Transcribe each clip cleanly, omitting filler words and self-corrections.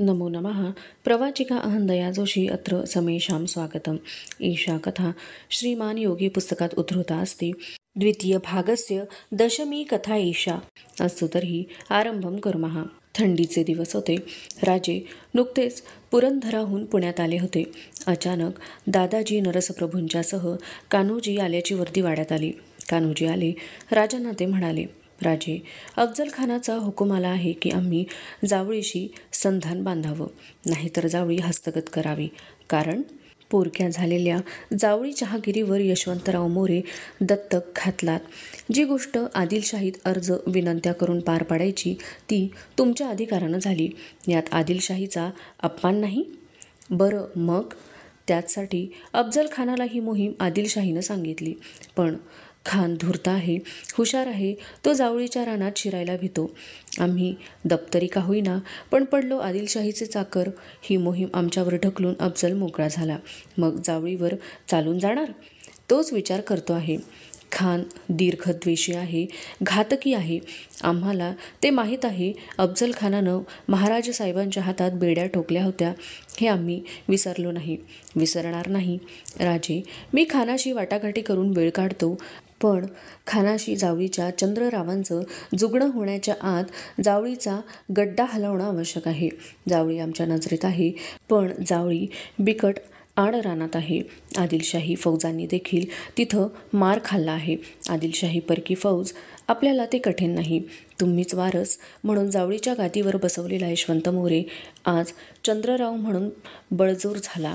नमो नमः। प्रवाचिका अहंदया जोशी अत्र समेषां स्वागतम्। एषा कथा श्रीमान योगी पुस्तकात उद्धृता अस्ति। द्वितीयभागस्य दशमी कथा एषा। अस्तु तर्हि आरंभं कुर्मः। थंडीचे दिवस होते। राजे नुकतेच पुरंदराहून पुण्यात आले होते. अचानक दादाजी नरसप्रभूंच्यासह कान्होजी आल्याची वर्दी वाड्यात आली. कान्होजी आले. राजांना ते म्हणाले, राजे, अफजल खानाचा हुकूम आला आहे की आम्ही जावळीशी संधान बांधावं, नाहीतर जावळी हस्तगत करावी. कारण पोरक्या झालेल्या जावळी चहागिरीवर यशवंतराव मोरे दत्तक घातलात. जी गोष्ट आदिलशाहीत अर्ज विनंत्या करून पार पाडायची ती तुमच्या अधिकारानं झाली. यात आदिलशाहीचा अपमान नाही? बरं, मग त्याचसाठी अफजल खानाला ही मोहीम आदिलशाहीनं सांगितली. पण खान धूर्त आहे, हुशार आहे. तो जावळीच्या रानात शिरायला भितो. आम्ही दप्तरी का होईना पण पडलो आदिलशाहीचे चाकर. ही मोहीम आमच्यावर ढकलून अफजल मोकळा झाला. मग जावळीवर चालून जाणार? तोच विचार करतो आहे. खान दीर्घद्वेषी आहे, घातकी आहे. आम्हाला ते माहीत आहे. अफजल खानानं महाराज साहेबांच्या हातात बेड्या ठोकल्या होत्या, हे आम्ही विसरलो नाही, विसरणार नाही. राजे, मी खानाशी वाटाघाटी करून वेळ काढतो, पण खानाशी जावळीच्या चंद्ररावांचं जुगणं होण्याच्या आत जावळीचा गड्डा हलवणं आवश्यक आहे. जावळी आमच्या नजरेत आहे, पण जावळी बिकट आडरानात आहे. आदिलशाही फौजांनी देखील तिथं मार खाल्ला आहे. आदिलशाही परकी फौज, आपल्याला ते कठीण नाही. तुम्हीच वारस म्हणून जावळीच्या गादीवर बसवलेला यशवंत मोरे आज चंद्रराव म्हणून बळजोर झाला.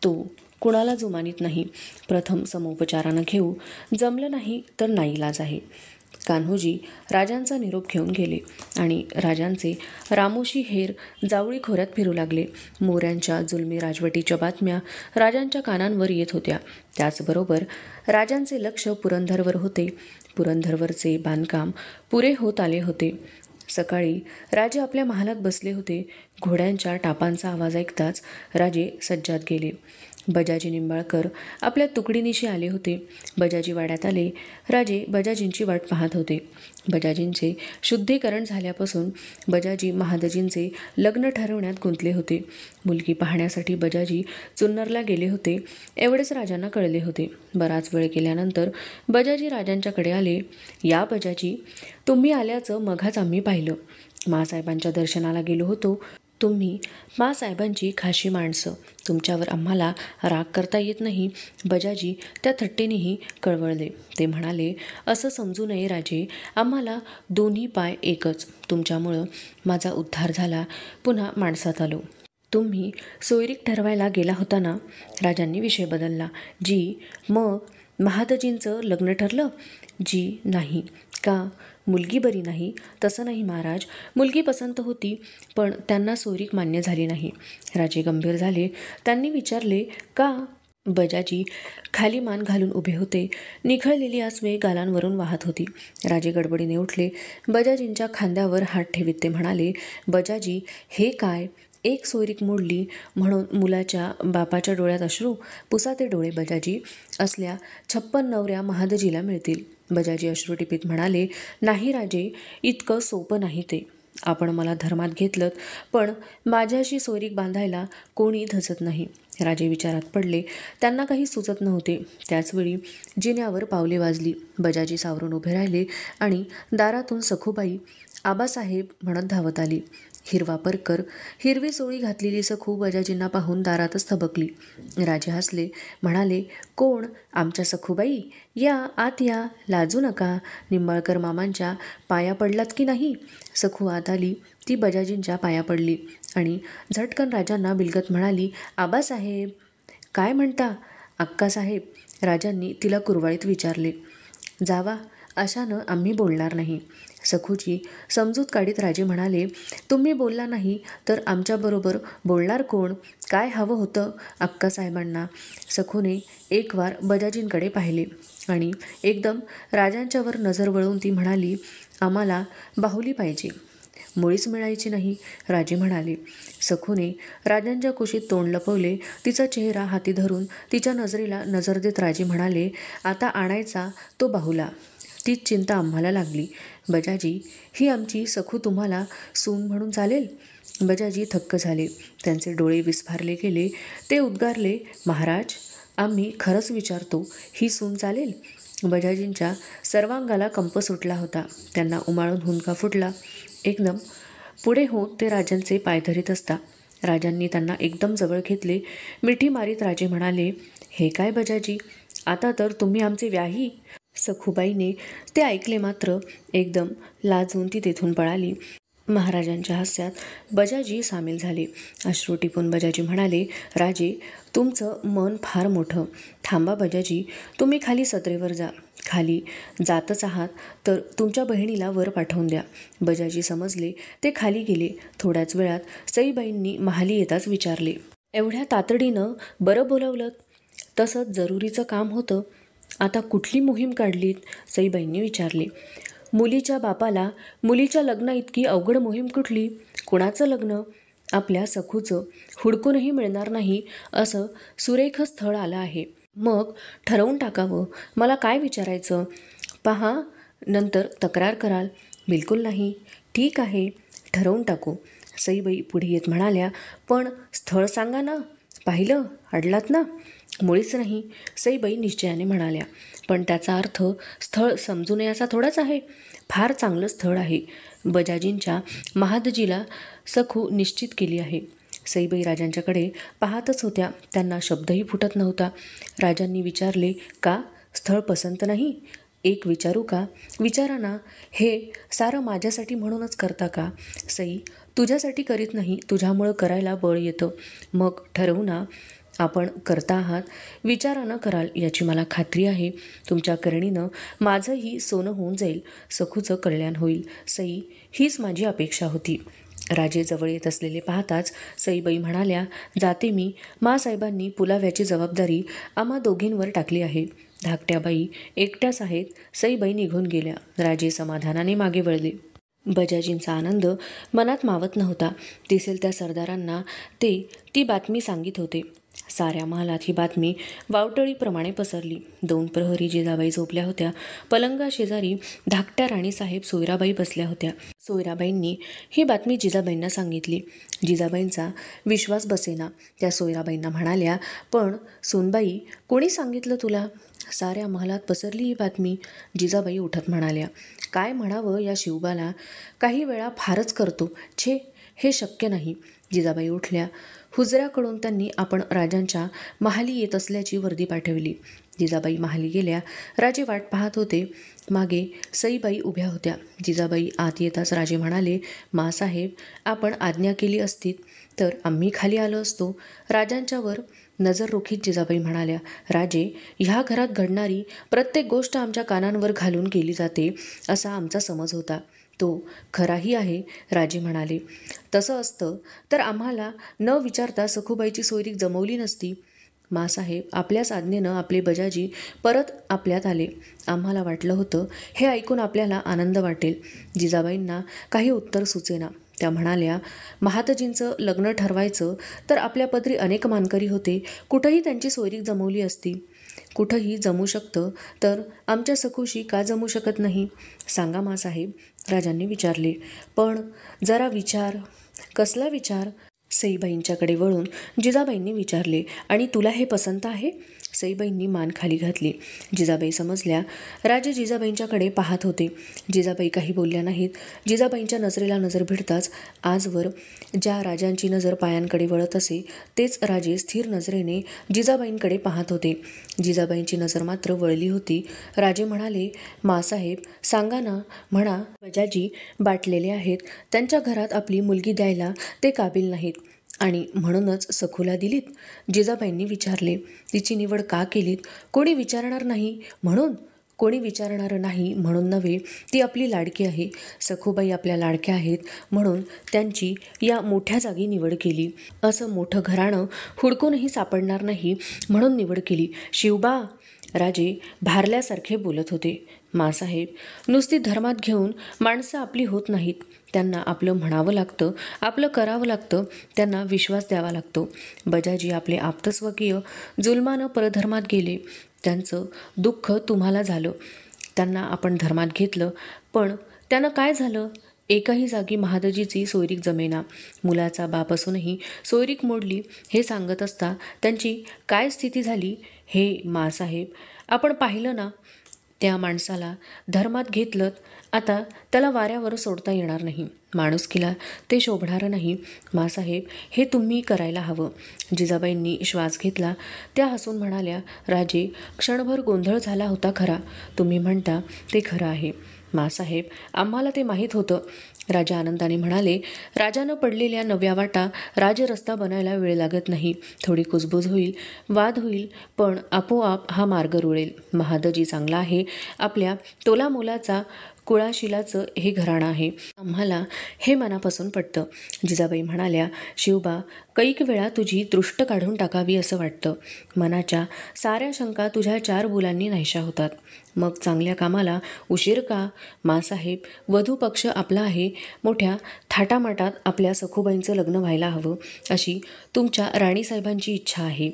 तो कुणाला जुमानीत नाही. प्रथम समोपचारानं घेऊ, जमलं नाही तर नाईलाज आहे. कान्होजी राजांचा निरोप घेऊन गेले आणि राजांचे रामोशी हेर जावळी खोऱ्यात फिरू लागले. मोऱ्यांच्या जुलमी राजवटीच्या बातम्या राजांच्या कानांवर येत होत्या. त्याचबरोबर राजांचे लक्ष पुरंदरवर होते. पुरंदरवरचे बांधकाम पुरे होत आले होते. सकाळी राजे आपल्या महालात बसले होते. घोड्यांच्या टापांचा आवाज ऐकताच राजे सज्जात गेले. बजाजी निंबाळकर आपल्या तुकडीनिशी आले होते. बजाजी वाड्यात आले. राजे बजाजींची वाट पाहत होते. बजाजींचे शुद्धीकरण झाल्यापासून बजाजी महादजींचे लग्न ठरवण्यात गुंतले होते. मुलगी पाहण्यासाठी बजाजी जुन्नरला गेले होते, एवढेच राजांना कळले होते. बराच वेळ गेल्यानंतर बजाजी राजांच्याकडे आले. या बजाजी, तुम्ही आल्याचं मघाच आम्ही पाहिलं. माँसाहेबांच्या दर्शनाला गेलो होतो. तुम्ही माँसाहेबांची खाशी माणसं, तुमच्यावर आम्हाला राग करता येत नाही. बजाजी त्या थट्टेनेही कळवळले. ते म्हणाले, असं समजू नये राजे, आम्हाला दोन्ही पाय एकच. तुमच्यामुळं माझा उद्धार झाला, पुन्हा माणसात आलो. तुम्ही सोयरीक ठरवायला गेला होता ना? राजांनी विषय बदलला. जी, मग महादजींचं लग्न ठरलं? जी, नाही. का? मुलगी बरी नाही? तसं नाही महाराज, मुलगी पसंत होती, पण त्यांना सोयरीक मान्य झाली नाही. राजे गंभीर झाले. त्यांनी विचारले, का? बजाजी खाली मान घालून उभे होते. निखळलेली आसवे गालांवरून वाहत होती. राजे गडबडीने उठले. बजाजींच्या खांद्यावर हात ठेवीत ते म्हणाले, बजाजी, हे काय? एक सोयरीक मोडली म्हणून मुलाच्या बापाच्या डोळ्यात अश्रू? पुसा ते डोळे बजाजी. असल्या 56 नवऱ्या महादजीला मिळतील. बजाजी अश्रुटिपीत म्हणाले, नाही राजे, इतकं सोपं नाही ते. आपण मला धर्मात घेतलं, पण माझ्याशी सोयरीक बांधायला कोणी धजत नाही. राजे विचारात पडले. त्यांना काही सुचत नव्हते. त्याचवेळी जिन्यावर पावले वाजली. बजाजी सावरून उभे राहिले आणि दारातून सखूबाई आबासाहेब म्हणत धावत आली. हिरवा परकर, हिरवी सोळी घातलेली सखू बजाजींना पाहून दारातच थबकली. राजे हसले, म्हणाले, कोण? आमच्या सखूबाई? या आत या, लाजू नका. निंबाळकर मामांच्या पाया पडलात की नाही? सखू आत आली. ती बजाजींच्या पाया पडली आणि झटकन राजांना बिलगत म्हणाली, आबासाहेब. काय म्हणता? अक्कासाहेब. राजांनी तिला कुरवाळीत विचारले. जावा, अशानं आम्ही बोलणार नाही. सखूची समजूत काढीत राजे म्हणाले, तुम्ही बोलला नाही तर आमच्याबरोबर बोलणार कोण? काय हवं होतं अक्कासाहेबांना? सखूने एक वार बजाजींकडे पाहिले आणि एकदम राजांच्यावर नजर वळवून ती म्हणाली, आम्हाला बाहुली पाहिजे. मुळीच मिळायची नाही, राजे म्हणाले. सखूने राजांच्या कुशीत तोंड लपवले. तिचा चेहरा हाती धरून तिच्या नजरेला नजर देत राजे म्हणाले, आता आणायचा तो बाहुला. तीच चिंता आम्हाला लागली. बजाजी, ही आमची सखू तुम्हाला सून म्हणून चालेल? बजाजी थक्क झाले. त्यांचे डोळे विस्फारले गेले. ते उद्गारले, महाराज, आम्ही खरंच विचारतो, ही सून चालेल? बजाजींच्या सर्वांगाला कंप सुटला होता. त्यांना उमाळून हुंदका फुटला. एकदम पुढे होऊन ते राजांचे पाय धरीत असता. राजांनी त्यांना एकदम जवळ घेतले. मिठी मारीत राजे म्हणाले, हे काय बजाजी, आता तर तुम्ही आमचे व्याही? सखूबाईने ते ऐकले मात्र एकदम लाजून ती तेथून पळाली. महाराजांच्या हास्यात बजाजी सामील झाले. अश्रू टिपून बजाजी म्हणाले, राजे, तुमचं मन फार मोठं. थांबा बजाजी, तुम्ही खाली सत्रेवर जा. खाली जातच आहात तर तुमच्या बहिणीला वर पाठवून द्या. बजाजी समजले. ते खाली गेले. थोड्याच वेळात सईबाईंनी महाली येताच विचारले, एवढ्या तातडीनं बरं बोलावलं? तसंच जरुरीचं काम होतं. आता कुठली मोहीम काढलीत? सईबाईंनी विचारले. मुलीच्या बापाला मुलीच्या लग्ना इतकी अवघड मोहीम कुठली? कुणाचं लग्न? आपल्या सखूचं हुडकूनही मिळणार नाही असं सुरेख स्थळ आलं आहे. मग ठरवून टाकावं. मला काय विचारायचं? पहा, नंतर तक्रार कराल. बिलकुल नाही. ठीक आहे, ठरवून टाकू. सईबाई पुढे येत म्हणाल्या, पण स्थळ सांगा ना. पाहिलं, अडलात ना? मुळीच नाही, सईबाई निश्चयाने म्हणाल्या. पण त्याचा अर्थ स्थळ समजू नये असा थोडाच आहे. फार चांगलं स्थळ आहे. बजाजींच्या महादजीला सखू निश्चित केली आहे. सईबाई राजांच्याकडे पाहतच होत्या. त्यांना शब्दही फुटत नव्हता. राजांनी विचारले, का? स्थळ पसंत नाही? एक विचारू का? विचारा ना. हे सारं माझ्यासाठी म्हणूनच करता का? सई, तुझ्यासाठी करीत नाही, तुझ्यामुळं करायला बळ येतं. मग ठरवू ना. आपण करता आहात, विचारानं कराल याची मला खात्री आहे. तुमच्या करणीनं माझंही सोनं होऊन जाईल. सखूचं कल्याण होईल. सई, हीच माझी अपेक्षा होती. राजे जवळ येत असलेले पाहताच सईबाई म्हणाल्या, जाते मी. मासाहेबांनी पुलाव्याची जबाबदारी आम्हा दोघींवर टाकली आहे. धाकट्या बाई एकट्याच आहेत. सईबाई निघून गेल्या. राजे समाधानाने मागे वळले. बजाजींचा आनंद मनात मावत नव्हता. दिसेल त्या सरदारांना ते ती बातमी सांगित होते. साऱ्या महालात ही बातमी वावटळीप्रमाणे पसरली. 2 प्रहरी जिजाबाई झोपल्या होत्या. पलंगा शेजारी धाकट्या राणीसाहेब सोयराबाई बसल्या होत्या. सोयराबाईंनी ही बातमी जिजाबाईंना सांगितली. जिजाबाईंचा विश्वास बसेना. त्या सोयराबाईंना म्हणाल्या, पण सुनबाई, कोणी सांगितलं तुला? साऱ्या महालात पसरली ही बातमी. जिजाबाई उठत म्हणाल्या, काय म्हणावं या शिवबाला, काही वेळा फारच करतो. छे, हे शक्य नाही. जिजाबाई उठल्या. हुजऱ्याकडून त्यांनी आपण राजांच्या महाली येत असल्याची वर्दी पाठवली. जिजाबाई महाली गेल्या. राजे वाट पाहत होते. मागे सईबाई उभ्या होत्या. जिजाबाई आत येताच राजे म्हणाले, मासाहेब, आपण आज्ञा केली असती तर आम्ही खाली आलो असतो. राजांच्यावर नजर रोखीत जिजाबाई म्हणाल्या, राजे, ह्या घरात घडणारी प्रत्येक गोष्ट आमच्या कानांवर घालून केली जाते असा आमचा समज होता. तो खराही आहे. राजे म्हणाले, तसं असतं तर आम्हाला न विचारता सखूबाईची सोयरीक जमवली नसती. मासाहेब, आपल्याच आज्ञेनं आपले बजाजी परत आपल्यात आले. आम्हाला वाटलं होतं हे ऐकून आपल्याला आनंद वाटेल. जिजाबाईंना काही उत्तर सुचेना. त्या म्हणाल्या, महादजींचं लग्न ठरवायचं तर आपल्या पदरी अनेक मानकरी होते. कुठंही त्यांची सोयरीक जमवली असती. कुठंही जमू शकतं तर आमच्या सखूशी का जमू शकत नाही? सांगा मासाहेब, राजांनी विचारले. पण जरा विचार. कसला विचार? सईबाईंच्याकडे वळून जिजाबाईंनी विचारले. आणि तुला हे पसंत आहे? सईबाईंनी मान खाली घातली. जिजाबाई समजल्या. राजे जिजाबाईंच्याकडे पाहत होते. जिजाबाई काही बोलल्या नाहीत. जिजाबाईंच्या नजरेला नजर भिडताच आजवर ज्या राजांची नजर पायांकडे वळत असे तेच राजे स्थिर नजरेने जिजाबाईंकडे पाहत होते. जिजाबाईंची नजर मात्र वळली होती. राजे म्हणाले, मासाहेब, सांगा ना. म्हणा, बजाजी बाटलेले आहेत. त्यांच्या घरात आपली मुलगी द्यायला ते काबिल नाहीत आणि म्हणूनच सखूला दिलीत? जिजाबाईंनी विचारले. तिची निवड का केलीत? कोणी विचारणार नाही म्हणून? कोणी विचारणारं नाही म्हणून नव्हे. ती आपली लाडकी आहे. सखूबाई आपल्या लाडक्या आहेत म्हणून त्यांची या मोठ्या जागी निवड केली. असं मोठं घराणं हुडकूनही सापडणार नाही म्हणून निवड केली. शिवबा, राजे भारल्यासारखे बोलत होते. मासाहेब, नुसती धर्मात घेऊन माणसं आपली होत नाहीत. त्यांना आपलं म्हणावं लागतं, आपलं करावं लागतं, त्यांना विश्वास द्यावा लागतो. बजाजी आपले आप्तस्वकीय जुलमानं परधर्मात गेले. त्यांचं दुःख तुम्हाला झालं. त्यांना आपण धर्मात घेतलं, पण त्यानं काय झालं? एकाही जागी महादजीची सोयरीक जमेना. मुलाचा बाप असूनही सोयरीक मोडली हे सांगत असता त्यांची काय स्थिती झाली हे मासाहेब आपण पाहिलं ना. त्या माणसाला धर्मात घेतलं, आता त्याला वाऱ्यावर सोडता येणार नाही. माणुसकीला ते शोभणारं नाही. मासाहेब हे तुम्ही करायला हवं. जिजाबाईंनी श्वास घेतला. त्या हसून म्हणाल्या, राजे, क्षणभर गोंधळ झाला होता खरा. तुम्ही म्हणता ते खरं आहे. मासाहेब आम्हाला ते माहीत होतं. राजा आनंदाने म्हणाले, राजानं पडलेल्या नव्या वाटा राजरस्ता बनायला वेळ लागत नाही. थोडी कुजबूज होईल, वाद होईल, पण आपोआप हा मार्ग रुळेल. महादजी चांगला आहे. आपल्या तोलामोलाचा कुळाशिलाचं हे घराणं आहे. आम्हाला हे मनापासून पटतं. जिजाबाई म्हणाल्या, शिवबा, कैक वेळा तुझी दृष्ट काढून टाकावी असं वाटतं. मनाच्या साऱ्या शंका तुझ्या 4 बोलांनी नाहीशा होतात. मग चांगल्या कामाला उशीर का? मासाहेब, वधू पक्ष आपला आहे. मोठ्या थाटामाटात आपल्या सखूबाईंचं लग्न व्हायला हवं अशी तुमच्या राणीसाहेबांची इच्छा आहे.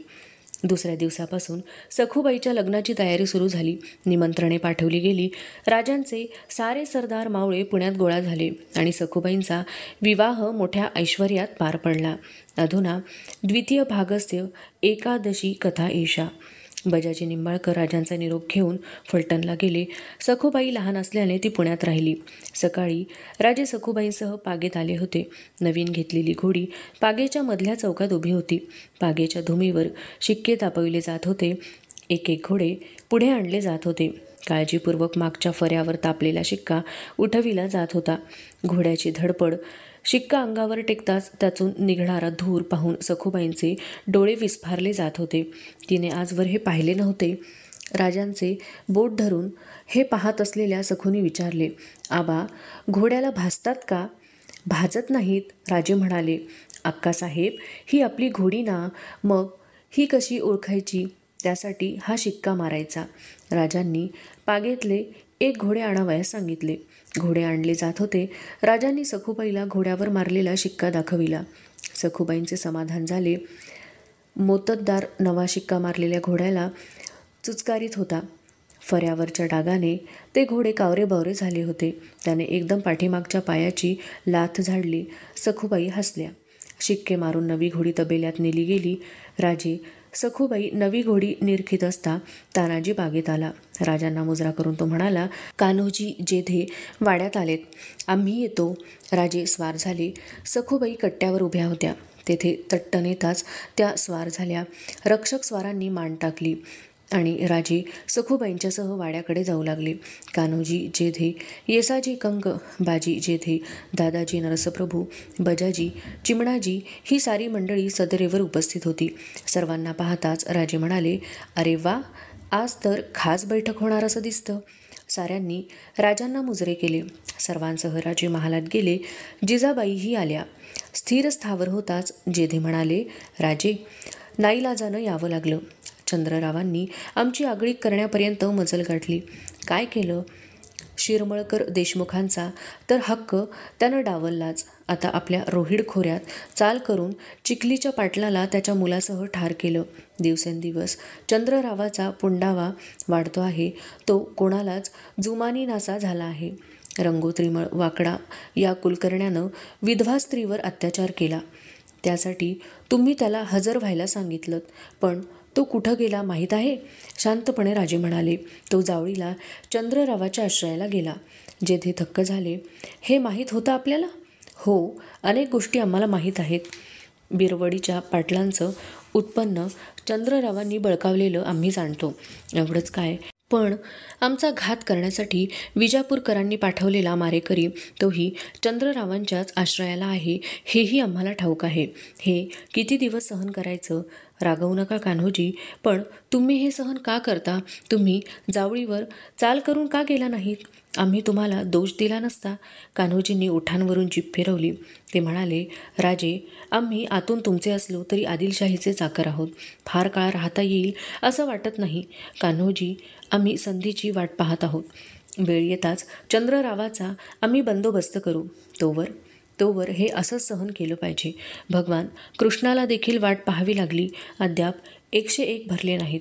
दुसऱ्या दिवसापासून सखूबाईच्या लग्नाची तयारी सुरू झाली. निमंत्रणे पाठवली गेली. राजांचे सारे सरदार मावळे पुण्यात गोळा झाले आणि सखूबाईंचा विवाह मोठ्या ऐश्वर्यात पार पडला. अधुना द्वितीय भागस्य एकादशी कथा एषा. बजाजी निंबाळकर राजांचा निरोप घेऊन फलटणला गेले. सखूबाई लहान असल्याने ती पुण्यात राहिली. सकाळी राजे सखूबाईंसह पागेत आले होते. नवीन घेतलेली घोडी पागेच्या मधल्या चौकात उभी होती. पागेच्या धुमीवर शिक्के तापविले जात होते. एक एक घोडे पुढे आणले जात होते. काळजीपूर्वक मागच्या फऱ्यावर तापलेला शिक्का उठविला जात होता. घोड्याची धडपड, शिक्का अंगावर टेकताच त्यातून निघणारा धूर पाहून सखूबाईंचे डोळे विस्फारले जात होते. तिने आजवर हे पाहिले नव्हते. राजांचे बोट धरून हे पाहत असलेल्या सखूनी विचारले, आबा, घोड्याला भाजतात का? भाजत नाहीत, राजे म्हणाले. अक्कासाहेब, ही आपली घोडी ना, मग ही कशी ओळखायची? त्यासाठी हा शिक्का मारायचा. राजांनी पागेतले एक घोडे आणावयास सांगितले. घोडे आणले जात होते. राजांनी सखूबाईला घोड्यावर मारलेला शिक्का दाखविला. सखूबाईंचे समाधान झाले. मोत्तद्दार नवा शिक्का मारलेल्या घोड्याला चुचकारीत होता. फऱ्यावरच्या डागाने ते घोडे कावरेबावरे झाले होते. त्याने एकदम पाठीमागच्या पायाची लाथ झाडली. सखूबाई हसल्या. शिक्के मारून नवी घोडी तबेल्यात नेली गेली. राजे सखूबाई नवी घोडी निरखित असता तानाजी बागेत आला. राजांना मुजरा करून तो म्हणाला, कान्होजी जेधे वाड्यात आलेत, आम्ही येतो. राजे स्वार झाले. सखूबाई कट्ट्यावर उभ्या होत्या. तेथे तट्ट नेताच त्या स्वार झाल्या. रक्षक स्वारांनी मान टाकली आणि राजे सखूबाईंच्यासह वाड्याकडे जाऊ लागले. कान्होजी जेधे, येसाजी कंक, बाजी जेधे, दादाजी नरसप्रभू, बजाजी, चिमणाजी ही सारी मंडळी सदरेवर उपस्थित होती. सर्वांना पाहताच राजे म्हणाले, अरे वा, आज तर खास बैठक होणार असं दिसतं. साऱ्यांनी राजांना मुजरे केले. सर्वांसह राजे महालात गेले. जिजाबाईही आल्या. स्थिर स्थावर होताच जेधे म्हणाले, राजे, नाईलाजानं यावं लागलं. चंद्ररावांनी आमची आगळीक करण्यापर्यंत मजल गाठली. काय केलं? शिरमळकर देशमुखांचा तर हक्क त्यानं डावललाच. आता आपल्या रोहिड खोऱ्यात चाल करून चिखलीच्या पाटलाला त्याच्या मुलासह ठार केलं. दिवसेंदिवस चंद्ररावाचा पुंडावा वाढतो आहे. तो कोणालाच जुमानी नासा झाला आहे. रंगोत्रीमळ वाकडा या कुलकर्ण्यानं विधवा स्त्रीवर अत्याचार केला. त्यासाठी तुम्ही त्याला हजर व्हायला सांगितलं, पण तो कुठं गेला माहीत आहे? शांतपणे राजे म्हणाले, तो जावळीला चंद्ररावाच्या आश्रयाला गेला. जेथे थक्क झाले, हे माहीत होतं आपल्याला? हो, अनेक गोष्टी आम्हाला माहीत आहेत. बिरवडीच्या पाटलांचं उत्पन्न चंद्ररावांनी बळकावलेलं आम्ही जाणतो. एवढंच काय, पण आमचा घात करण्यासाठी विजापूरकरांनी पाठवलेला मारेकरी तोही चंद्ररावांच्याच आश्रयाला आहे हेही आम्हाला ठाऊक आहे. हे किती दिवस सहन करायचं? रागवू नका कान्होजी, पण तुम्ही हे सहन का करता? तुम्ही जावळीवर चाल करून का गेला नाहीत? आम्ही तुम्हाला दोष दिला नसता. कान्होजींनी ओठांवरून जीभ फिरवली. ते म्हणाले, राजे, आम्ही आतून तुमचे असलो तरी आदिलशाहीचे चाकर आहोत. फार काळ राहता येईल असं वाटत नाही. कान्होजी, आम्ही संधीची वाट पाहत आहोत. वेळ येताच चंद्ररावाचा आम्ही बंदोबस्त करू. तोवर हे असंच सहन केलं पाहिजे. भगवान कृष्णाला देखील वाट पाहावी लागली. अद्याप 101 भरले नाहीत.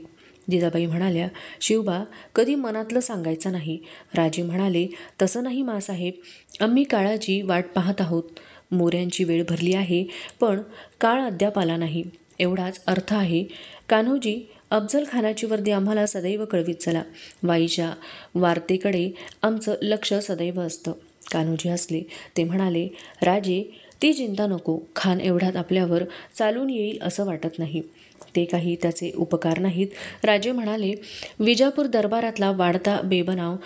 जिजाबाई म्हणाल्या, शिवबा कधी मनातलं सांगायचं नाही. राजे म्हणाले, तसं नाही मासाहेब, आम्ही काळाची वाट पाहत आहोत. मोऱ्यांची वेळ भरली आहे, पण काळ अद्याप आला नाही, एवढाच अर्थ आहे. कान्होजी, अफजल खानाची वर्दी आम्हाला सदैव कळवीत चला. वाईच्या वार्तेकडे आमचं लक्ष सदैव असतं. कान्होजी हसले. ते म्हणाले, राजे ती चिंता नको. खान एवढ्यात आपल्यावर चालून येईल असं वाटत नाही. ते काही त्याचे उपकार नाहीत. राजे म्हणाले, विजापूर दरबारातला वाढता बेबनाव,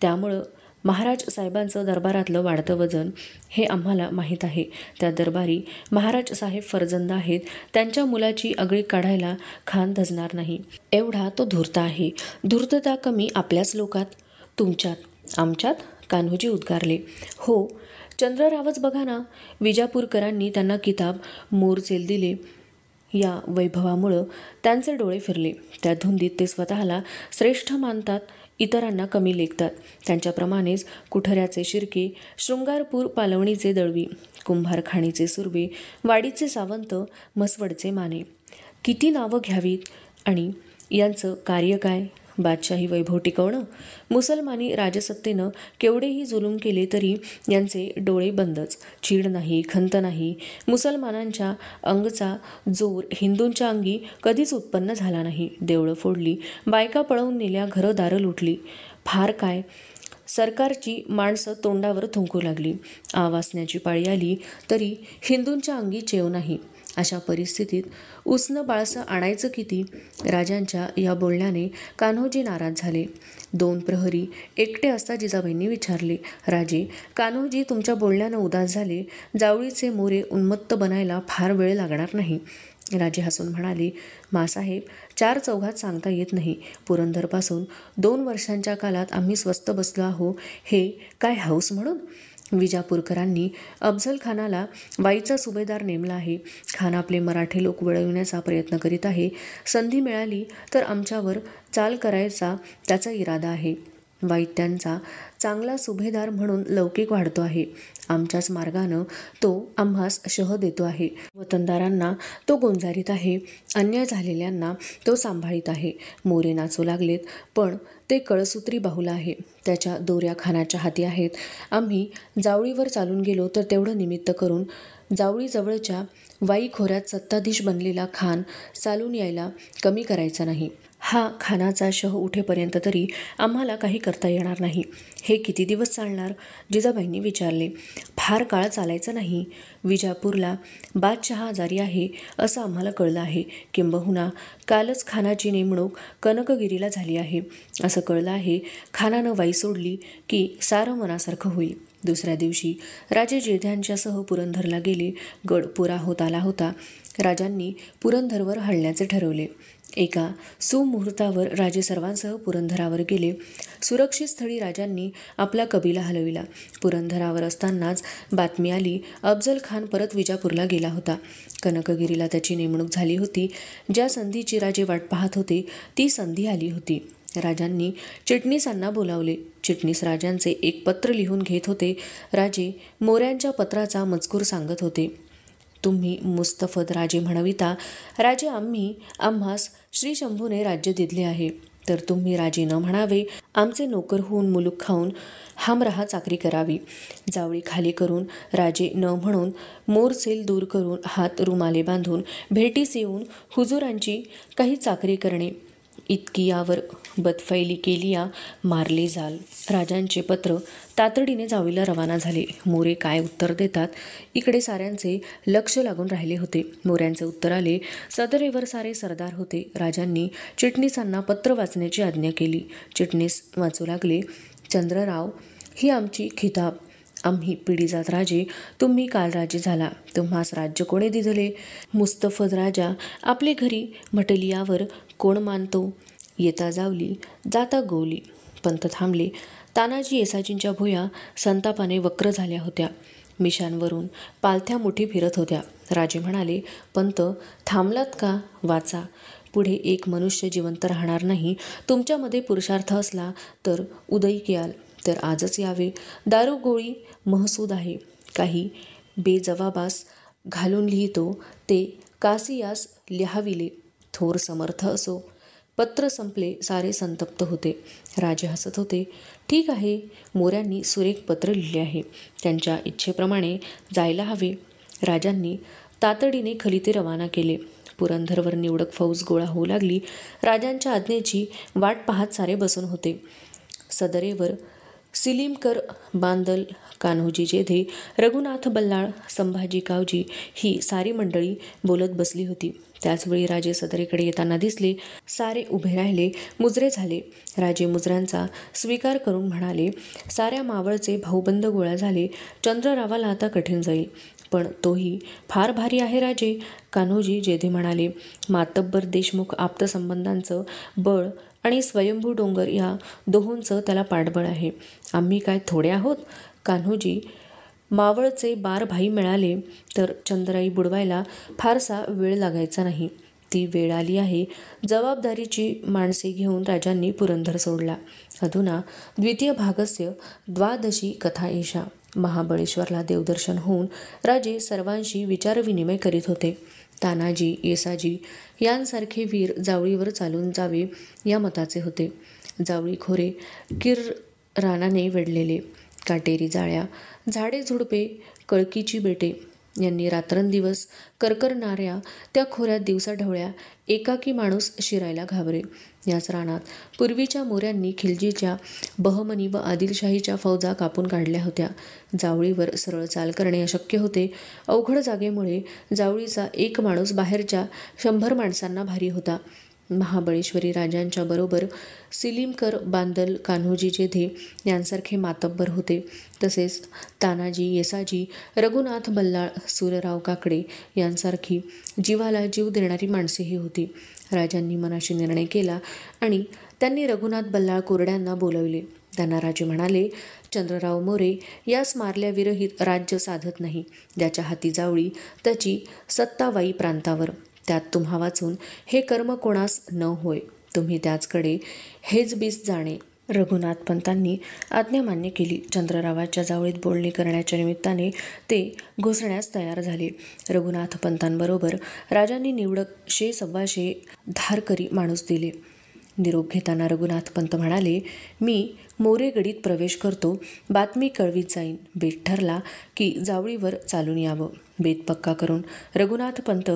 त्यामुळं महाराज साहेबांचं दरबारातलं वाढतं वजन हे आम्हाला माहीत आहे. त्या दरबारी महाराज साहेब फर्जंद आहेत. त्यांच्या मुलाची आगळीक काढायला खान धजणार नाही. एवढा तो धूर्त आहे. धूर्तता कमी आपल्याच लोकात, तुमच्यात, आमच्यात? कान्होजी उद्गारले. हो, चंद्ररावच बघा ना, विजापूरकरांनी त्यांना किताब मोरचेल दिले. या वैभवामुळं त्यांचे डोळे फिरले. त्या धुंदीत ते स्वतःला श्रेष्ठ मानतात, इतरांना कमी लेखतात. त्यांच्याप्रमाणेच कुठऱ्याचे शिर्के, शृंगारपूर पालवणीचे दळवी, कुंभारखाणीचे सुर्वे, वाडीचे सावंत, म्हसवडचे माने, किती नावं घ्यावीत. आणि यांचं कार्य काय? बादशाही वैभव टिकवणं. मुसलमानी राजसत्तेनं केवढेही जुलूम केले तरी यांचे डोळे बंदच. चीड नाही, खंत नाही. मुसलमानांच्या अंगचा जोर हिंदूंच्या अंगी कधीच उत्पन्न झाला नाही. देवळं फोडली, बायका पळवून नेल्या, घरंदारं लुटली. फार काय, सरकारची माणसं तोंडावर थुंकू लागली. आवासण्याची पाळी आली तरी हिंदूंच्या अंगी चेव नाही. अशा परिस्थितीत उसनं बाळसं आणायचं किती? राजांच्या या बोलण्याने कान्होजी नाराज झाले. 2 प्रहरी एकटे असता जिजाबाईंनी विचारले, राजे, कान्होजी तुमच्या बोलण्यानं उदास झाले. जावळीचे मोरे उन्मत्त बनायला फार वेळ लागणार नाही. राजे हसून म्हणाले, मासाहेब, 4 चौघात सांगता येत नाही. पुरंदरपासून 2 वर्षांच्या कालात आम्ही स्वस्त बसलो आहो. हे काय हौस म्हणून? विजापूरकरांनी अफजल खानाला वाईचा सुभेदार नेमला आहे. खान आपले मराठे लोक वळविण्याचा प्रयत्न करीत आहे. संधी मिळाली तर आमच्यावर चाल करायचा त्याचा इरादा आहे. वाईत त्यांचा चांगला सुभेदार म्हणून लौकिक वाढतो आहे. आमच्याच मार्गानं तो आम्हास शह देतो आहे. वतनदारांना तो गोंजारीत आहे. अन्याय झालेल्यांना तो सांभाळीत आहे. मोरे नाचू लागलेत, पण ते कळसूत्री बाहुल आहे. त्याच्या दोऱ्या खानाच्या हाती आहेत. आम्ही जावळीवर चालून गेलो तर तेवढं निमित्त करून जावळीजवळच्या वाई खोऱ्यात सत्ताधीश बनलेला खान चालून यायला कमी करायचा नाही. हा खानाचा शह उठेपर्यंत तरी आम्हाला काही करता येणार नाही. हे किती दिवस चालणार? जिजाबाईंनी विचारले. फार काळ चालायचं नाही. विजापूरला बादशहा आजारी आहे असं आम्हाला कळलं आहे. किंबहुना कालच खानाची नेमणूक कनकगिरीला झाली आहे असं कळलं आहे. खानानं वाई सोडली की सारं मनासारखं होईल. दुसऱ्या दिवशी राजे जेध्यांच्यासह पुरंदरला गेले. गड पुरा होत आला होता. राजांनी पुरंदरवर हलण्याचे ठरवले. एका सुमुहूर्तावर राजे सर्वांसह पुरंदरावर गेले. सुरक्षित स्थळी राजांनी आपला कबिला हलविला. पुरंदरावर असतानाच बातमी आली, अफजल खान परत विजापूरला गेला होता. कनकगिरीला त्याची नेमणूक झाली होती. ज्या संधीची राजे वाट पाहत होते ती संधी आली होती. राजांनी चिटणीसांना बोलावले. चिटणीस राजांचे एक पत्र लिहून घेत होते. राजे मोऱ्यांच्या पत्राचा मजकूर सांगत होते. तुम्ही मुस्तफद राजे म्हणविता. राजे आम्हास श्री शंभूने राज्य दिले आहे, तर तुम्ही राजे न म्हणावे. आमचे नोकर होऊन मुलूक खाऊन हमराहा चाकरी करावी. जावळी खाली करून राजे न म्हणून मोरसेल दूर करून हात रुमाले बांधून भेटीस येऊन हुजुरांची काही चाकरी करणे, इतकी यावर बदफैली केलिया मारले जाल. राजांचे पत्र तातडीने जावळीला रवाना झाले. मोरे काय उत्तर देतात इकडे साऱ्यांचे लक्ष लागून राहिले होते. मोऱ्यांचे उत्तर आले. सदरेवर सारे सरदार होते. राजांनी चिटणीसांना पत्र वाचण्याची आज्ञा केली. चिटणीस वाचू लागले. चंद्रराव, ही आमची खिताब. आम्ही पिढीजात राजे, तुम्ही काल राजे झाला. तुम्हास राज्य कोणे दिधले? मुस्तफद राजा आपले घरी म्हटलियावर कोण मानतो? येता जावली, जाता गोवली. पंत थांबले. तानाजी येसाजींच्या भुया संतापाने वक्र झाल्या होत्या. मिशांवरून पालथ्या मुठी फिरत होत्या. राजे म्हणाले, पंत थांबलात का? वाचा. पुढे एक मनुष्य जिवंत राहणार नाही. तुमच्यामध्ये पुरुषार्थ असला तर उदयिक याल, तर आजच यावे. दारू गोळी महसूद आहे. काही बेजवाबास घालून लिहितो ते कासियास लिहाविले. थोर समर्थ असो, पत्र संपले, सारे संतप्त होते. राजे हसत होते. ठीक आहे, मोऱ्यांनी सुरेख पत्र लिहिले आहे. त्यांच्या इच्छेप्रमाणे जायला हवे. राजांनी तातडीने खलिते रवाना केले. पुरंदरवर निवडक फौज गोळा होऊ लागली. राजांच्या आज्ञेची वाट पाहत सारे बसून होते. सदरेवर सिलीमकर, बांदल, कान्होजी जेधे, रघुनाथ बल्लाळ, संभाजी कावजी ही सारी मंडळी बोलत बसली होती. त्याचवेळी राजे सदरेकडे येताना दिसले. सारे उभे राहिले, मुजरे झाले. राजे मुजऱ्यांचा स्वीकार करून म्हणाले, साऱ्या मावळचे भाऊबंद गोळा झाले. चंद्ररावाला आता कठीण जाईल. पण तोही फार भारी आहे राजे, कान्होजी जेधे म्हणाले. मातब्बर देशमुख आप्तसंबंधांचं बळ आणि स्वयंभू डोंगर या दोहोंचं त्याला पाठबळ आहे. आम्ही काय थोडे आहोत? कान्होजी, मावळचे 12 भाई मिळाले तर चंद्राई बुडवायला फारसा वेळ लागायचा नाही. ती वेळ आली आहे. जबाबदारीची माणसे घेऊन राजांनी पुरंदर सोडला. अधुना द्वितीय भागस्य द्वादशी कथा एषा. महाबळेश्वरला देवदर्शन होऊन राजे सर्वांशी विचारविनिमय करीत होते. तानाजी, येसाजी यांसारखे वीर जावळीवर चालून जावे या मताचे होते. जावळी खोरे रानाने वेढलेले, काटेरी जाळ्या, झाडे झुडपे, कळकीची बेटे यांनी रात्रंदिवस करकरणाऱ्या त्या खोऱ्यात दिवसाढवळ्या एकाकी माणूस शिरायला घाबरे. याच रानात पूर्वीच्या मोऱ्यांनी खिलजीच्या, बहमनी व आदिलशाहीच्या फौजा कापून काढल्या होत्या. जावळीवर सरळ चाल करणे अशक्य होते. अवघड जागेमुळे जावळीचा एक माणूस बाहेरच्या 100 माणसांना भारी होता. महाबळेश्वरी राजांच्या बरोबर सिलीमकर, बांदल, कान्होजी जेधे यांसारखे मातब्बर होते. तसेच तानाजी, येसाजी, रघुनाथ बल्लाळ, सूरराव काकडे यांसारखी जीवाला जीव देणारी माणसेही होती. राजांनी मनाशी निर्णय केला आणि त्यांनी रघुनाथ बल्लाळ कोरड्यांना बोलवले. त्यांना राजे म्हणाले, चंद्रराव मोरे यास मारल्याविरहित राज्य साधत नाही. ज्याच्या हाती जावळी त्याची सत्तावाई प्रांतावर. त्यात तुम्हा वाचून हे कर्म कोणास न होय. तुम्ही त्याचकडे हेजबीस जाणे. रघुनाथ पंतांनी आज्ञा मान्य केली. चंद्ररावाच्या जावळीत बोलणी करण्याच्या निमित्ताने ते घुसण्यास तयार झाले. रघुनाथ पंतांबरोबर राजांनी निवडक 100-125 धारकरी माणूस दिले. निरोप घेताना रघुनाथ पंत म्हणाले, मी मोरेगडीत प्रवेश करतो. बातमी कळवीत जाईन. बेत ठरला की जावळीवर चालून यावं. बेत पक्का करून रघुनाथ पंत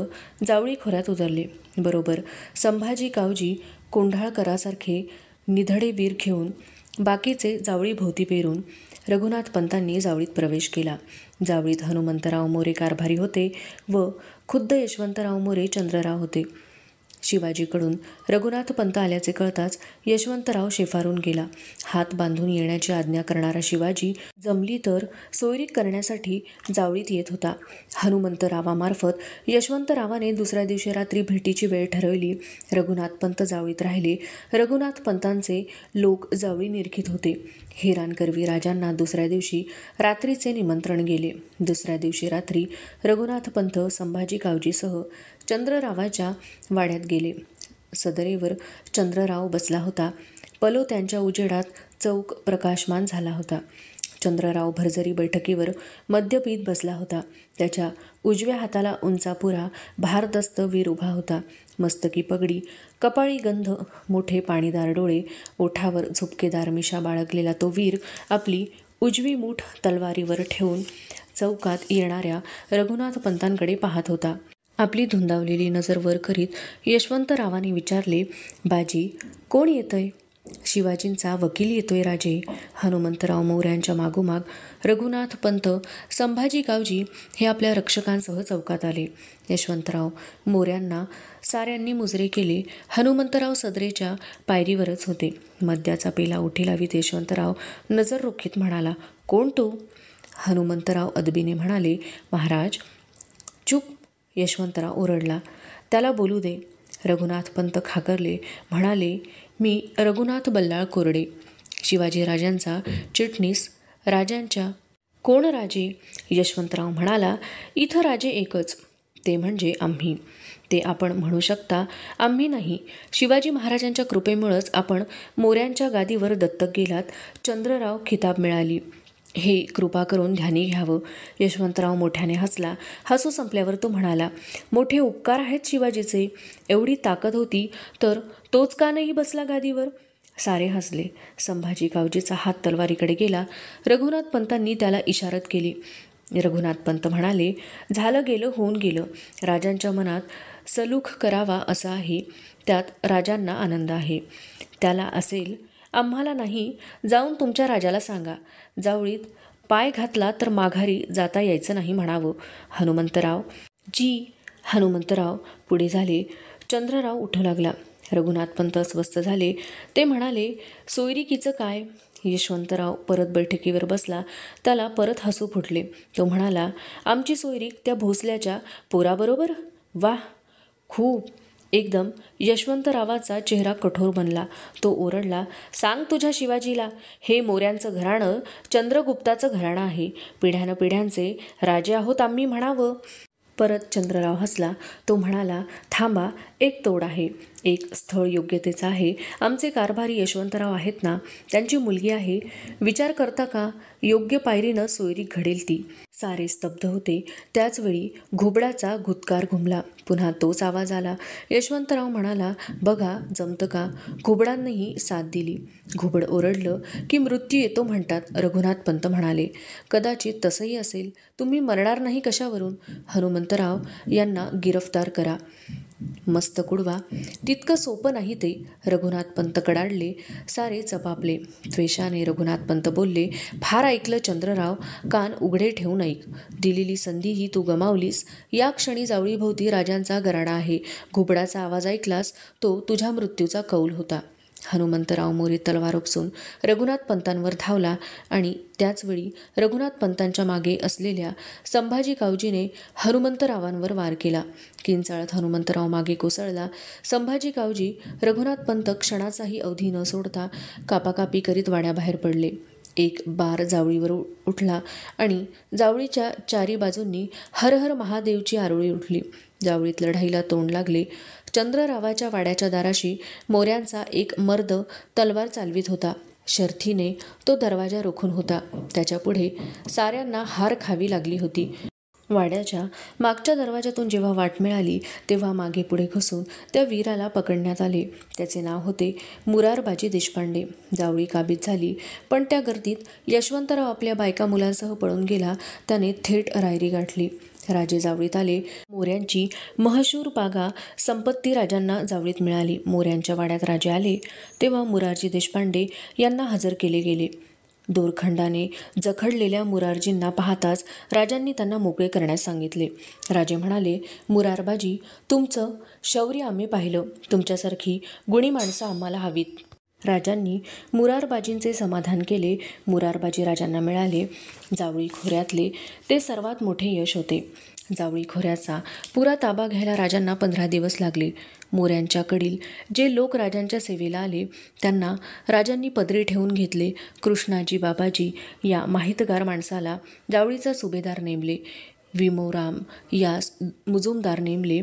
जावळी खोऱ्यात उतरले. बरोबर संभाजी कावजी, कोंढाळकरासारखे निधडे वीर घेऊन बाकीचे जावळी भोवती पेरून रघुनाथ पंतांनी जावळीत प्रवेश केला. जावळीत हनुमंतराव मोरे कारभारी होते व खुद्द यशवंतराव मोरे चंद्रराव होते. शिवाजीकडून रघुनाथ पंत आल्याचे कळताच यशवंतराव शेफारून गेला. हात बांधून येण्याची आज्ञा करणारा शिवाजी जमली तर सोयरीक करण्यासाठी जावळीत येत होता. हनुमंतरावामार्फत यशवंतरावाने दुसऱ्या दिवशी रात्री भेटीची वेळ ठरवली. रघुनाथ पंत जावळीत राहिले. रघुनाथ पंतांचे लोक जावळी निरखित होते. हेरानकरवी राजांना दुसऱ्या दिवशी रात्रीचे निमंत्रण गेले. दुसऱ्या दिवशी रात्री रघुनाथ पंत संभाजी कावजीसह चंद्ररावाच्या वाड्यात गेले. सदरेवर चंद्रराव बसला होता. पलो त्यांच्या उजेडात चौक प्रकाशमान झाला होता. चंद्रराव भरजरी बैठकीवर मद्यपीत बसला होता. त्याच्या उजव्या हाताला उंचापुरा भारदस्त वीर उभा होता. मस्तकी पगडी, कपाळी गंध, मोठे पाणीदार डोळे, ओठावर झुपकेदार मिशा बाळगलेला तो वीर आपली उजवी मूठ तलवारीवर ठेवून चौकात येणाऱ्या रघुनाथ पंतांकडे पाहत होता. आपली धुंदावलेली नजर वर करीत यशवंतरावाने विचारले, बाजी, कोण येतंय? शिवाजींचा वकील येतोय राजे. हनुमंतराव मोऱ्यांच्या मागोमाग रघुनाथ पंत, संभाजी कावजी हे आपल्या रक्षकांसह चौकात आले. यशवंतराव मोऱ्यांना साऱ्यांनी मुजरे केले. हनुमंतराव सदरेच्या पायरीवरच होते. मद्याचा पेला ओठी लावीत यशवंतराव नजर रोखीत म्हणाला, कोण तो? हनुमंतराव अदबीने म्हणाले, महाराज. चूप. यशवंतराव ओरडला, त्याला बोलू दे. रघुनाथ पंत खाकरले. म्हणाले, मी रघुनाथ बल्लाळ कोरडे, शिवाजी राजांचा चिटणीस. राजांच्या. कोण राजे? यशवंतराव म्हणाला, इथं राजे एकच, ते म्हणजे आम्ही. ते आपण म्हणू शकता, आम्ही नाही. शिवाजी महाराजांच्या कृपेमुळंच आपण मोऱ्यांच्या गादीवर दत्तक गेलात. चंद्रराव खिताब मिळाली. हे कृपा करून ध्यानी घ्यावं. यशवंतराव मोठ्याने हसला. हसू संपल्यावर तो म्हणाला, मोठे उपकार आहेत शिवाजीचे. एवढी ताकद होती तर तोच का नाही बसला गादीवर? सारे हसले. संभाजी कावजीचा हात तलवारीकडे गेला. रघुनाथ पंतांनी त्याला इशारत केली. रघुनाथ पंत म्हणाले, झालं गेलं होऊन गेलं. राजांच्या मनात सलूख करावा असा आहे. त्यात राजांना आनंद आहे. त्याला असेल, आम्हाला नाही, जाऊन तुमच्या राजाला सांगा. जावळीत पाय घातला तर माघारी जाता यायचं नाही म्हणावं. हनुमंतराव पुढे झाले. चंद्रराव उठू लागला. रघुनाथ पंत अस्वस्थ झाले. ते म्हणाले, सोयरिकीचं काय? यशवंतराव परत बैठकीवर बसला. त्याला परत हसू फुटले. तो म्हणाला, आमची सोयरीक त्या भोसल्याच्या पोराबरोबर? वाह, खूप. एकदम यशवंतरावाचा चेहरा कठोर बनला. तो ओरडला, सांग तुझ्या शिवाजीला, हे मोऱ्यांचं घराणं चंद्रगुप्ताचं घराणं आहे. पिढ्यानपिढ्यांचे राजे आहोत आम्ही म्हणावं. परत चंद्रराव हसला. तो म्हणाला, थांबा, एक तोड आहे. एक स्थळ योग्यतेचं आहे. आमचे कारभारी यशवंतराव आहेत ना, त्यांची मुलगी आहे. विचार करता का? योग्य पायरीनं सोयरी घडेल ती. सारे स्तब्ध होते. त्याचवेळी घुबडाचा घुतकार घुमला. पुन्हा तोच आवाज आला. यशवंतराव म्हणाला, बघा जमतं का? घुबडांनीही साथ दिली. घुबड ओरडलं की मृत्यू येतो म्हणतात. रघुनाथ पंत म्हणाले, कदाचित तसंही असेल. तुम्ही मरणार नाही कशावरून? हनुमंतराव यांना गिरफ्तार करा. मस्त कुडवा. तितकं सोपं नाही ते. रघुनाथ पंत कडाडले. सारे चपापले. द्वेषाने रघुनाथ पंत बोलले, फार ऐकलं चंद्रराव, कान उघडे ठेवून ऐक. दिलेली संधी ही तू गमावलीस. या क्षणी जावळीभोवती राजांचा गराडा आहे. घुबडाचा आवाज ऐकलास, तो तुझ्या मृत्यूचा कौल होता. हनुमंतराव मोरी तलवार उपसून रघुनाथ पंतांवर धावला आणि त्याचवेळी रघुनाथ पंतांच्या मागे असलेल्या संभाजी कावजीने हनुमंतरावांवर वार केला. किंचाळत हनुमंतराव मागे कोसळला. संभाजी कावजी रघुनाथ पंत क्षणाचाही अवधी न सोडता कापाकापी करीत वाड्याबाहेर पडले. एक बार जावळीवर उठला आणि जावळीच्या चारी बाजूंनी हर हर महादेवची आरोळी उठली. जावळीत लढाईला तोंड लागले. चंद्ररावाच्या वाड्याच्या दाराशी मोऱ्यांचा एक मर्द तलवार चालवित होता. शर्थीने तो दरवाजा रोखून होता. त्याच्या पुढे साऱ्यांना हार खावी लागली होती. वाड्याच्या मागच्या दरवाजातून जेव्हा वाट मिळाली तेव्हा मागे पुढे घुसून त्या वीराला पकडण्यात आले. त्याचे नाव होते मुरारबाजी देशपांडे. जावळी काबीज झाली, पण त्या गर्दीत यशवंतराव आपल्या बायका मुलांसह पळून गेला. त्याने थेट रायरी गाठली. राजे जावळीत आले. मोऱ्यांची महशूर पागा संपत्ती राजांना जावळीत मिळाली. मोऱ्यांच्या वाड्यात राजे आले तेव्हा मुरारजी देशपांडे यांना हजर केले गेले. दोरखंडाने जखडलेल्या मुरारजींना पाहताच राजांनी त्यांना मोकळे करण्यास सांगितले. राजे म्हणाले, मुरारबाजी, तुमचं शौर्य आम्ही पाहिलं. तुमच्यासारखी गुणी माणसं आम्हाला हवीत. राजांनी मुरारबाजींचे समाधान केले. मुरारबाजी राजांना मिळाले. जावळी खोऱ्यातले ते सर्वात मोठे यश होते. जावळी खोऱ्याचा पुरा ताबा घ्यायला राजांना 15 दिवस लागले. मोऱ्यांच्याकडील जे लोक राजांच्या सेवेला आले त्यांना राजांनी पदरी ठेवून घेतले. कृष्णाजी बाबाजी या माहितगार माणसाला जावळीचा सुभेदार नेमले. विमोराम यास मुजुमदार नेमले.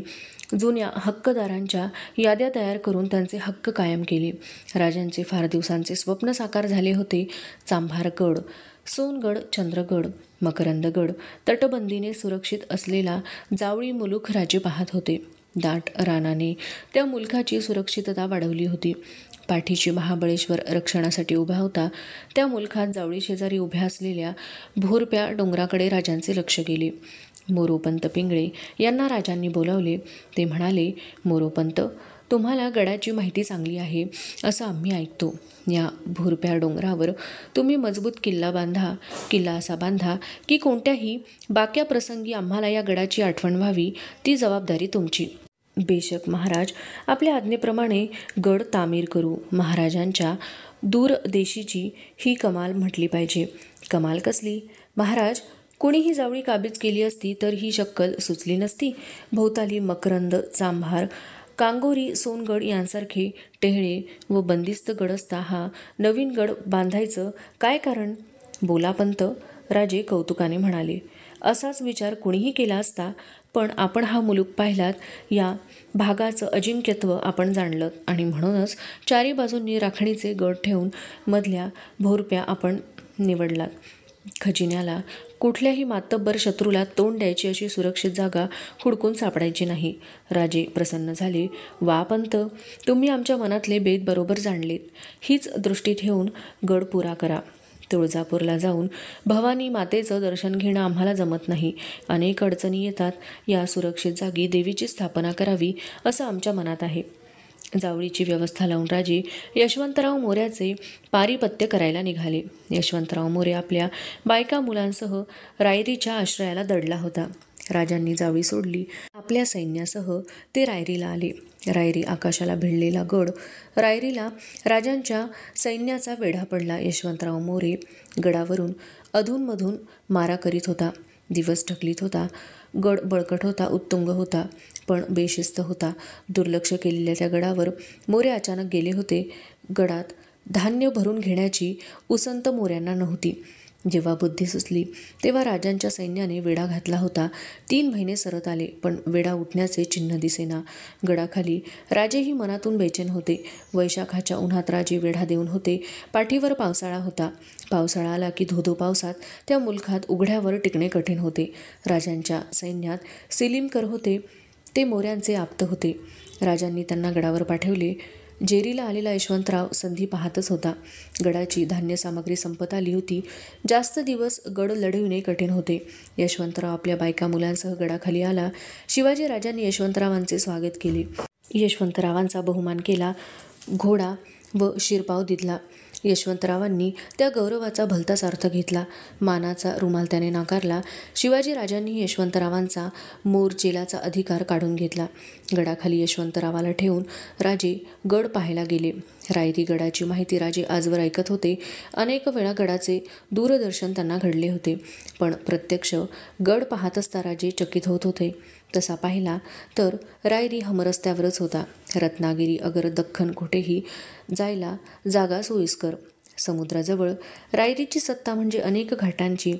जुन्या हक्कदारांच्या याद्या तयार करून त्यांचे हक्क कायम केले. राजांचे फार दिवसांचे स्वप्न साकार झाले होते. चांभारगड, सोनगड, चंद्रगड, मकरंदगड तटबंदीने सुरक्षित असलेला जावळी मुलूख राजे पाहत होते. दाट रानाने त्या मुलखाची सुरक्षितता वाढवली होती. पाठीची महाबळेश्वर रक्षणासाठी उभा होता. त्या मुलखात जावळी शेजारी उभ्या असलेल्या भोरप्या डोंगराकडे राजांचे लक्ष गेले. मोरोपंत पिंगळे यांना राजांनी बोलावले. ते म्हणाले, मोरोपंत, तुम्हाला गडाची माहिती चांगली आहे असं आम्ही ऐकतो. या भोरप्या डोंगरावर तुम्ही मजबूत किल्ला असा बांधा की कोणत्याही बाक्या प्रसंगी आम्हाला या गडाची आठवण व्हावी. ती जबाबदारी तुमची. बेशक महाराज, आपल्या आज्ञेप्रमाणे गड तामीर करू. महाराजांच्या दूरदेशीची ही कमाल म्हटली पाहिजे. कमाल कसली? महाराज, कोणीही जावळी काबीज केली असती तर ही शक्कल सुचली नसती. भोवताली मकरंद, चांभार, कांगोरी, सोनगड यांसारखे टेहळे व बंदिस्त गड असता हा नवीन गड बांधायचं काय कारण? बोला पंत, राजे कौतुकाने म्हणाले. असाच विचार कुणीही केला असता, पण आपण हा मुलूक पाहिलात. या भागाचं अजिंक्यत्व आपण जाणलं आणि म्हणूनच चारी बाजूंनी राखणीचे गड ठेवून मधल्या भोरप्या आपण निवडलात. खजिन्याला कुठल्याही मातब्बर शत्रूला तोंड द्यायची अशी सुरक्षित जागा हुडकून सापडायची नाही. राजे प्रसन्न झाले. वा पंत, तुम्ही आमच्या मनातले बेत बरोबर जाणलेत. हीच दृष्टी ठेवून गड पुरा करा. तुळजापूरला जाऊन भवानी मातेचं दर्शन घेणं आम्हाला जमत नाही. अनेक अडचणी येतात. या सुरक्षित जागी देवीची स्थापना करावी असं आमच्या मनात आहे. जावळीची व्यवस्था लावून राजे यशवंतराव मोऱ्याचे पारिपत्य करायला निघाले. यशवंतराव मोरे आपल्या बायका मुलांसह रायरीच्या आश्रयाला दडला होता. राजांनी जावळी सोडली. आपल्या सैन्यासह ते रायरीला आले. रायरी आकाशाला भिडलेला गड. रायरीला राजांच्या सैन्याचा वेढा पडला. यशवंतराव मोरे गडावरून अधूनमधून मारा करीत होता. दिवस ढकलीत होता. गड बळकट होता, उत्तुंग होता, पण बेशिस्त होता. दुर्लक्ष केलेल्या त्या गडावर मोरे अचानक गेले होते. गडात धान्य भरून घेण्याची उसंत मोऱ्यांना नव्हती. जेव्हा बुद्धी सुचली तेव्हा राजांच्या सैन्याने वेढा घातला होता. 3 महिने सरत आले, पण वेढा उठण्याचे चिन्ह दिसेना. गडाखाली राजेही मनातून बेचैन होते. वैशाखाच्या उन्हात राजे वेढा देऊन होते. पाठीवर पावसाळा होता. पावसाळा आला की धोधो पावसात त्या मुलखात उघड्यावर टिकणे कठीण होते. राजांच्या सैन्यात सिलीमकर होते. ते मोऱ्यांचे आप्त होते. राजांनी त्यांना गडावर पाठवले. जेरीला आलेला यशवंतराव संधी पाहतच होता. गडाची धान्य सामग्री संपत आली होती. जास्त दिवस गड लढविणे कठीण होते. यशवंतराव आपल्या बायका मुलांसह गडाखाली आला. शिवाजी राजांनी यशवंतरावांचे स्वागत केले. यशवंतरावांचा बहुमान केला. घोडा व शिरपाव दिला. यशवंतरावांनी त्या गौरवाचा भलताच अर्थ घेतला. मानाचा रुमाल त्याने नाकारला. शिवाजी राजांनी यशवंतरावांचा मोरचेलाचा अधिकार काढून घेतला. गडाखाली यशवंतरावाला ठेवून राजे गड पाहायला गेले. रायरी गडाची माहिती राजे आजवर ऐकत होते. अनेक वेळा गडाचे दूरदर्शन त्यांना घडले होते, पण प्रत्यक्ष गड पाहत असता राजे चकित होत होते. तसा पाहिला तर रायरी हमरस्त्यावरच होता. रत्नागिरी अगर दख्खन कुठेही जायला जागा सोयीस्कर. समुद्राजवळ रायरीची सत्ता म्हणजे अनेक घाटांची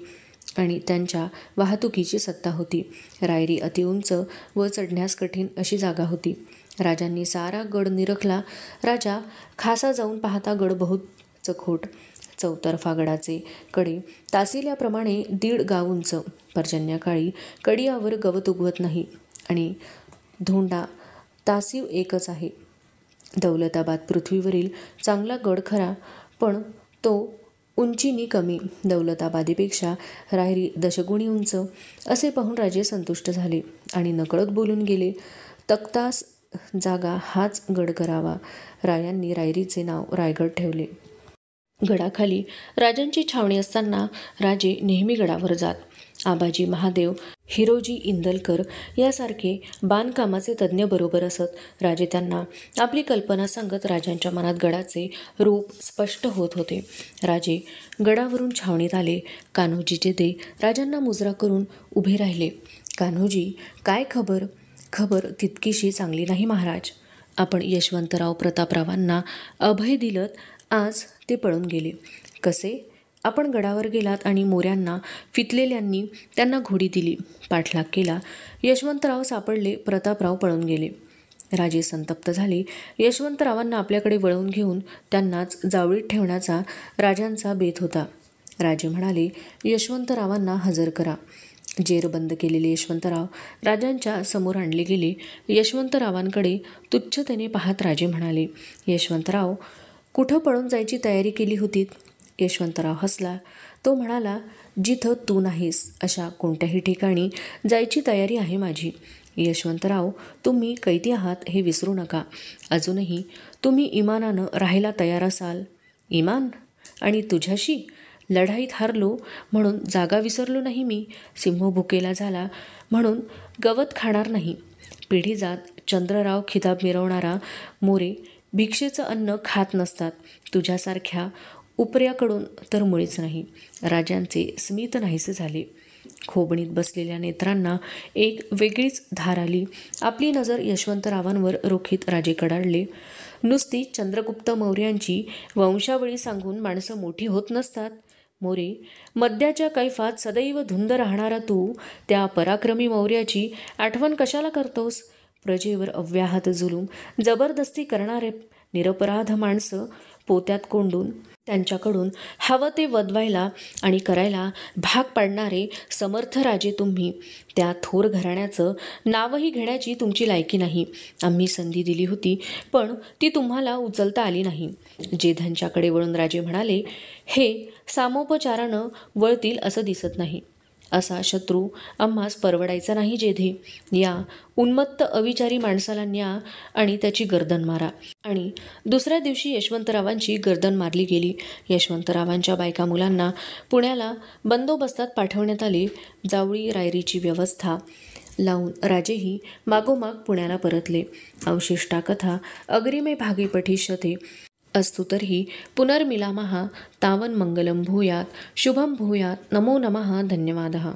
आणि त्यांच्या वाहतुकीची सत्ता होती. रायरी अतिउंच व चढण्यास कठीण अशी जागा होती. राजांनी सारा गड निरखला. राजा खासा जाऊन पाहता गड बहुत चखोट. चौतर्फा गडाचे कडे तासिल्याप्रमाणे 1.5 गाव उंच. पर्जन्यकाळी कडियावर गवत उगवत नाही आणि धोंडा तासीव एकच आहे. दौलताबाद पृथ्वीवरील चांगला गड खरा, पण तो उंचीनी कमी. दौलताबादीपेक्षा रायरी दशगुणी उंच. असे पाहून राजे संतुष्ट झाले आणि नकळत बोलून गेले, तक्तास जागा हाच गड करावा. रायांनी रायरीचे नाव रायगड ठेवले. गडाखाली राजांची छावणी असताना राजे नेहमी गडावर जात. आबाजी महादेव, हिरोजी इंदलकर यासारखे बांधकामाचे तज्ज्ञ बरोबर असत. राजे त्यांना आपली कल्पना सांगत राजांच्या मनात गडाचे रूप स्पष्ट होत होते. राजे गडावरून छावणीत आले. कान्होजीचे ते राजांना मुजरा करून उभे राहिले. कान्होजी, काय खबर? खबर तितकीशी चांगली नाही महाराज. आपण यशवंतराव प्रतापरावांना अभय दिलत, आज ते पळून गेले. कसे? आपण गडावर गेलात आणि मोऱ्यांना फितलेल्यांनी त्यांना घोडी दिली, पाठलाग केला. यशवंतराव सापडले, प्रतापराव पळून गेले. राजे संतप्त झाले. यशवंतरावांना आपल्याकडे वळवून घेऊन त्यांनाच जावळीत ठेवण्याचा राजांचा बेत होता. राजे म्हणाले, यशवंतरावांना हजर करा. जेर बंद केलेले यशवंतराव राजांच्या समोर आणले गेले. यशवंतरावांकडे तुच्छतेने पाहत राजे म्हणाले, यशवंतराव, कुठं पळून जायची तयारी केली होतीत? यशवंतराव हसला. तो म्हणाला, जिथं तू नाहीस अशा कोणत्याही ठिकाणी जायची तयारी आहे माझी. यशवंतराव, तुम्ही कैदी आहात हे विसरू नका. अजूनही तुम्ही इमानानं राहायला तयार असाल. इमान? आणि तुझ्याशी? लढाईत हारलो म्हणून जागा विसरलो नाही मी. सिंह भुकेला झाला म्हणून गवत खाणार नाही. पिढीजात चंद्रराव खिताब मिरवणारा मोरे भिक्षेचं अन्न खात नसतात. तुझ्यासारख्या उपऱ्याकडून तर मुळीच नाही. राजांचे स्मित नाहीसे झाले. खोबणीत बसलेल्या नेत्रांना एक वेगळीच धार आली. आपली नजर यशवंतरावांवर रोखीत राजे कडाडले. नुसती चंद्रगुप्त मौर्यांची वंशावळी सांगून माणसं मोठी होत नसतात. मोरे, मद्याच्या कैफात सदैव धुंद राहणारा तू त्या पराक्रमी मौर्याची आठवण कशाला करतोस? प्रजेवर अव्याहत जुलूम जबरदस्ती करणारे निरपराध माणसं पोत्यात कोंडून त्यांच्याकडून हवं ते वदवायला आणि करायला भाग पाडणारे समर्थ राजे तुम्ही. त्या थोर घराण्याचं नावही घेण्याची तुमची लायकी नाही. आम्ही संधी दिली होती, पण ती तुम्हाला उचलता आली नाही. जेधांच्याकडे वळून राजे म्हणाले, हे सामोपचारानं वळतील असं दिसत नाही. असा शत्रू आम्हास परवडायचा नाही जेधे. या उन्मत्त अविचारी माणसाला न्या आणि त्याची गर्दन मारा. आणि दुसऱ्या दिवशी यशवंतरावांची गर्दन मारली गेली. यशवंतरावांच्या बायका मुलांना पुण्याला बंदोबस्तात पाठवण्यात आले. जावळी रायरीची व्यवस्था लावून राजेही मागोमाग पुण्याला परतले. अवशिष्टा कथा अग्रिमे भागे पठिष्यते. अस्तु तर्हि पुनर्मिलामः. तावन् मंगलं भूयात्, शुभं भूयात्. नमो नमः. धन्यवादः.